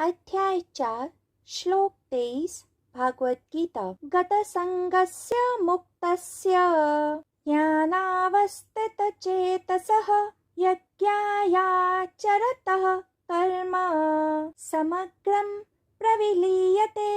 अध्याय 4 श्लोक 23 भागवत गीता। गतसंगस्य मुक्तस्य ज्ञानावस्थितचेतसः यज्ञायाचरतः कर्म समग्रं प्रविलीयते।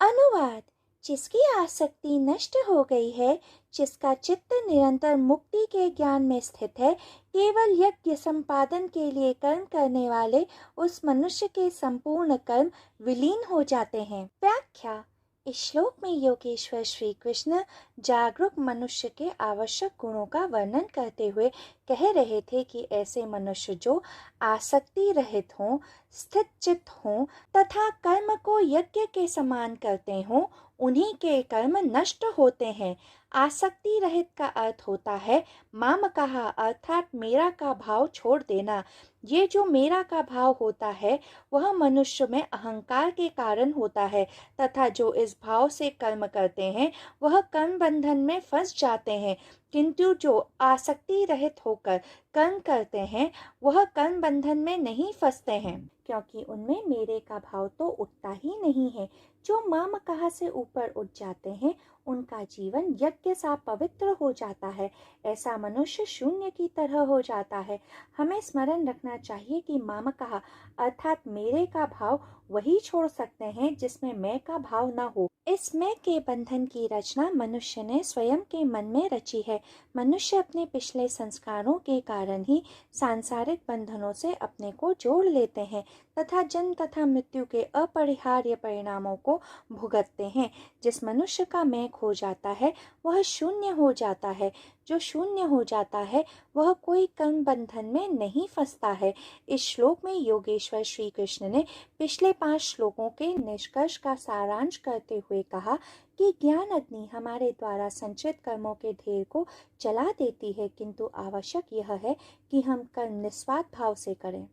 अनुवाद: जिसकी आसक्ति नष्ट हो गई है, जिसका चित्त निरंतर मुक्ति के ज्ञान में स्थित है, केवल यज्ञ संपादन के लिए कर्म करने वाले उस मनुष्य के संपूर्ण कर्म विलीन हो जाते हैं। व्याख्या: इस श्लोक में योगेश्वर श्री कृष्ण जागरूक मनुष्य के आवश्यक गुणों का वर्णन करते हुए कह रहे थे कि ऐसे मनुष्य जो आसक्ति रहित हों, स्थित चित्त हों तथा कर्म को यज्ञ के समान करते हों, उन्हीं के कर्म नष्ट होते हैं। आसक्ति रहित का अर्थ होता है मामकः, अर्थात मेरा का भाव छोड़ देना। ये जो मेरा का भाव होता है वह मनुष्य में अहंकार के कारण होता है तथा जो इस भाव से कर्म करते हैं वह कर्म बंधन में फंस जाते हैं, किंतु जो आसक्ति रहित होकर कर्म करते हैं वह कर्म बंधन में नहीं फंसते हैं, क्योंकि उनमें मेरे का भाव तो उठता ही नहीं है। जो मामकः से ऊपर उठ जाते हैं उनका जीवन यज्ञ सा पवित्र हो जाता है। ऐसा मनुष्य शून्य की तरह हो जाता है। हमें स्मरण रखना चाहिए कि मामकः अर्थात मेरे का भाव वही छोड़ सकते हैं जिसमें मैं का भाव न हो। इस मैं के बंधन की रचना मनुष्य ने स्वयं के मन में रची है। मनुष्य अपने पिछले संस्कारों के कारण ही सांसारिक बंधनों से अपने को जोड़ लेते हैं तथा जन्म तथा मृत्यु के अपरिहार्य परिणामों को भुगतते हैं। जिस मनुष्य का मैं खो जाता है वह शून्य हो जाता है। जो शून्य हो जाता है वह कोई कर्म बंधन में नहीं फंसता है। इस श्लोक में योगेश्वर श्री कृष्ण ने पिछले 5 श्लोकों के निष्कर्ष का सारांश करते हुए कहा कि ज्ञान अग्नि हमारे द्वारा संचित कर्मों के ढेर को जला देती है, किंतु आवश्यक यह है कि हम कर्म निस्वार्थ भाव से करें।